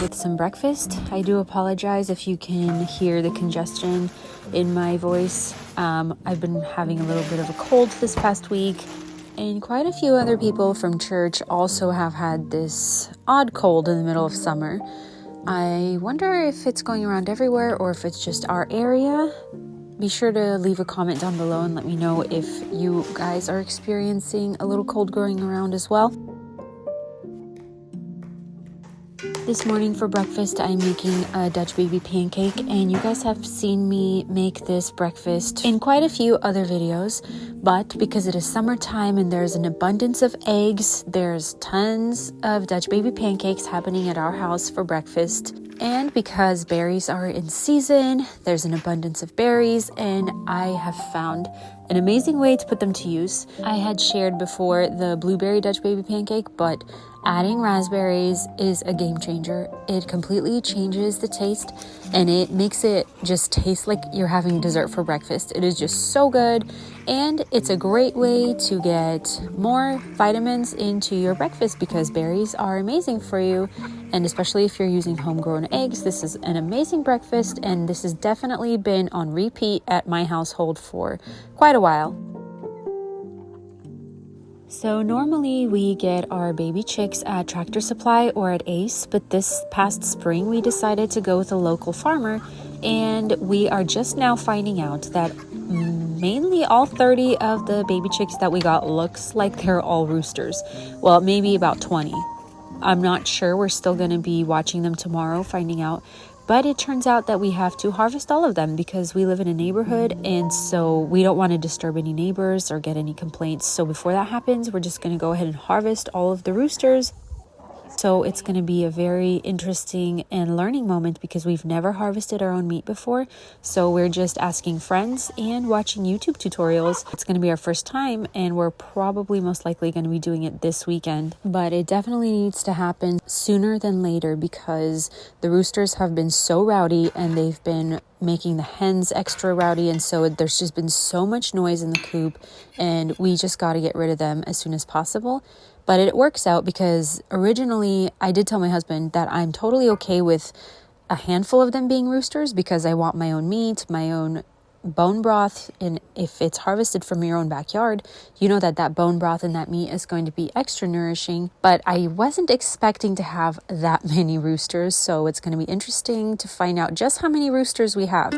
with some breakfast. I do apologize if you can hear the congestion in my voice. I've been having a little bit of a cold this past week, and quite a few other people from church also have had this odd cold in the middle of summer. I wonder if it's going around everywhere or if it's just our area. Be sure to leave a comment down below and let me know if you guys are experiencing a little cold going around as well. This morning for breakfast, I'm making a Dutch baby pancake, and you guys have seen me make this breakfast in quite a few other videos, but because it is summertime and there's an abundance of eggs, there's tons of Dutch baby pancakes happening at our house for breakfast. And because berries are in season, there's an abundance of berries, and I have found an amazing way to put them to use. I had shared before the blueberry Dutch baby pancake, but adding raspberries is a game changer. It completely changes the taste, and it makes it just taste like you're having dessert for breakfast. It is just so good, and it's a great way to get more vitamins into your breakfast because berries are amazing for you, and especially if you're using homegrown eggs, this is an amazing breakfast, and this has definitely been on repeat at my household for quite a while. So normally we get our baby chicks at Tractor Supply or at Ace, but this past spring we decided to go with a local farmer, and we are just now finding out that mainly all 30 of the baby chicks that we got looks like they're all roosters. Well, maybe about 20. I'm not sure. We're still going to be watching them tomorrow, finding out. But it turns out that we have to harvest all of them because we live in a neighborhood, and so we don't want to disturb any neighbors or get any complaints. So before that happens, we're just going to go ahead and harvest all of the roosters. So it's going to be a very interesting and learning moment because we've never harvested our own meat before. So we're just asking friends and watching YouTube tutorials. It's going to be our first time, and we're probably most likely going to be doing it this weekend. But it definitely needs to happen sooner than later because the roosters have been so rowdy, and they've been making the hens extra rowdy, and so there's just been so much noise in the coop, and we just got to get rid of them as soon as possible. But it works out because originally I did tell my husband that I'm totally okay with a handful of them being roosters because I want my own meat, my own bone broth, and if it's harvested from your own backyard, you know that bone broth and that meat is going to be extra nourishing. But I wasn't expecting to have that many roosters, so it's going to be interesting to find out just how many roosters we have.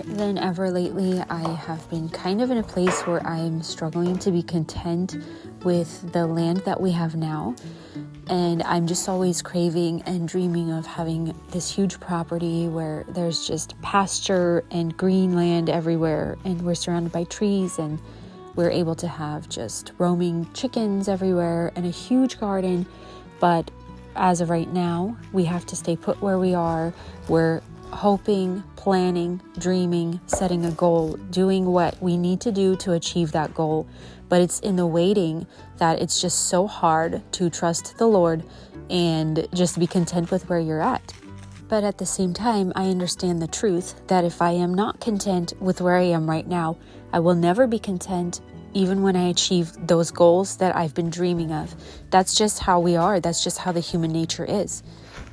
Than ever lately, I have been kind of in a place where I'm struggling to be content with the land that we have now, and I'm just always craving and dreaming of having this huge property where there's just pasture and green land everywhere, and we're surrounded by trees, and we're able to have just roaming chickens everywhere and a huge garden. But as of right now, we have to stay put where we are. We're hoping, planning, dreaming, setting a goal, doing what we need to do to achieve that goal. But it's in the waiting that it's just so hard to trust the Lord and just be content with where you're at. But at the same time, I understand the truth that if I am not content with where I am right now, I will never be content even when I achieve those goals that I've been dreaming of. That's just how we are. That's just how the human nature is.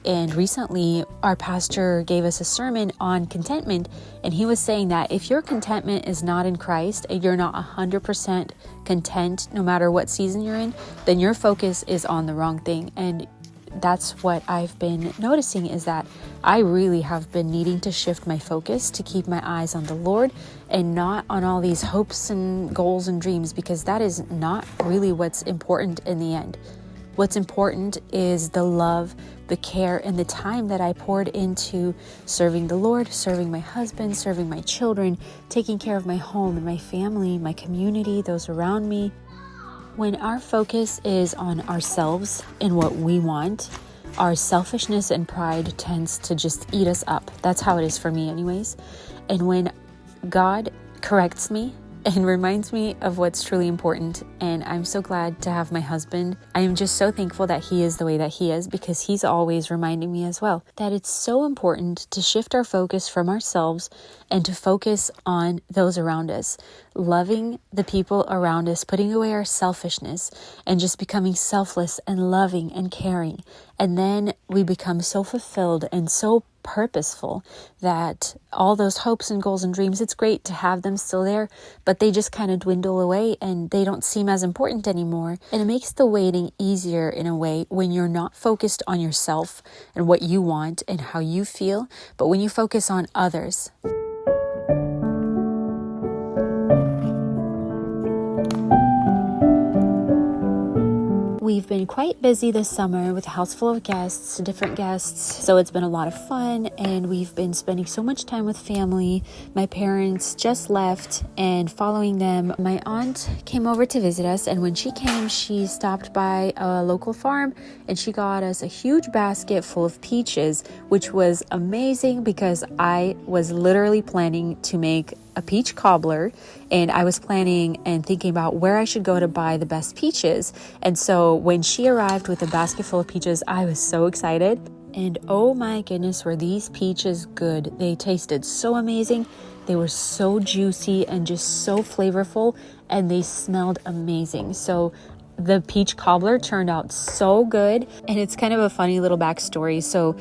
And recently, our pastor gave us a sermon on contentment, and he was saying that if your contentment is not in Christ and you're not 100% content no matter what season you're in, then your focus is on the wrong thing. And that's what I've been noticing, is that I really have been needing to shift my focus to keep my eyes on the Lord and not on all these hopes and goals and dreams, because that is not really what's important in the end. What's important is the love, the care, and the time that I poured into serving the Lord, serving my husband, serving my children, taking care of my home and my family, my community, those around me. When our focus is on ourselves and what we want, our selfishness and pride tends to just eat us up. That's how it is for me anyways. And when God corrects me and reminds me of what's truly important. And I'm so glad to have my husband. I am just so thankful that he is the way that he is, because he's always reminding me as well that it's so important to shift our focus from ourselves and to focus on those around us, loving the people around us, putting away our selfishness and just becoming selfless and loving and caring. And then we become so fulfilled and so purposeful that all those hopes and goals and dreams, it's great to have them still there, but they just kind of dwindle away and they don't seem as important anymore. And it makes the waiting easier in a way when you're not focused on yourself and what you want and how you feel, but when you focus on others. We've been quite busy this summer with a house full of guests, different guests, so it's been a lot of fun, and we've been spending so much time with family. My parents just left, and following them, my aunt came over to visit us, and when she came, she stopped by a local farm, and she got us a huge basket full of peaches, which was amazing because I was literally planning to make a peach cobbler, and I was planning and thinking about where I should go to buy the best peaches. And so when she arrived with a basket full of peaches, I was so excited. And oh my goodness, were these peaches good. They tasted so amazing. They were so juicy and just so flavorful, and they smelled amazing. So the peach cobbler turned out so good. And it's kind of a funny little backstory. So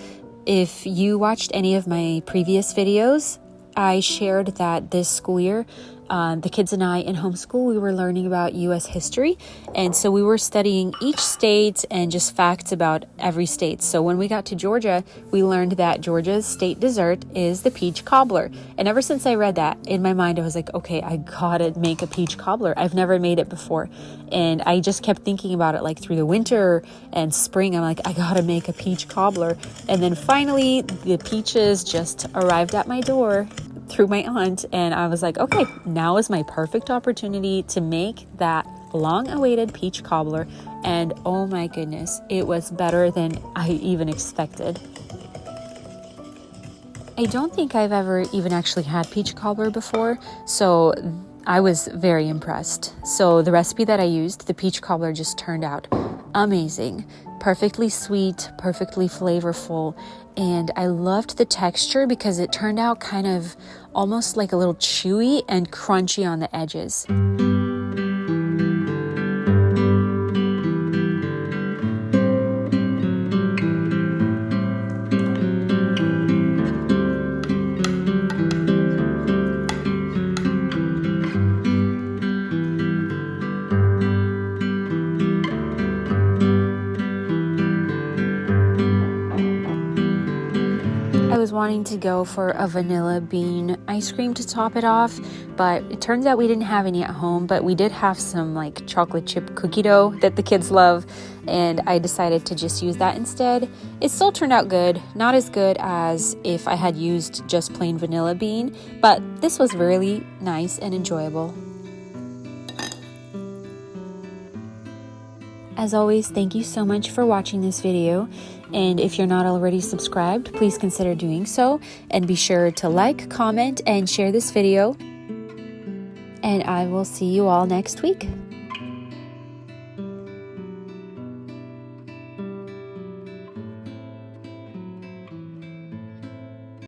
if you watched any of my previous videos, I shared that this school year, the kids and I in homeschool, we were learning about U.S. history. And so we were studying each state and just facts about every state. So when we got to Georgia, we learned that Georgia's state dessert is the peach cobbler. And ever since I read that, in my mind, I was like, okay, I gotta make a peach cobbler. I've never made it before. And I just kept thinking about it like through the winter and spring. I'm like, I gotta make a peach cobbler. And then finally, the peaches just arrived at my door through my aunt, and I was like, okay, now is my perfect opportunity to make that long-awaited peach cobbler. And oh my goodness, it was better than I even expected. I don't think I've ever even actually had peach cobbler before, so I was very impressed. So the recipe that I used, the peach cobbler, just turned out amazing. Perfectly sweet, perfectly flavorful, and I loved the texture because it turned out kind of almost like a little chewy and crunchy on the edges. I was wanting to go for a vanilla bean ice cream to top it off, but it turns out we didn't have any at home, but we did have some like chocolate chip cookie dough that the kids love, and I decided to just use that instead. It still turned out good, not as good as if I had used just plain vanilla bean, but this was really nice and enjoyable. As always, thank you so much for watching this video, and if you're not already subscribed, please consider doing so, and be sure to like, comment, and share this video, and I will see you all next week.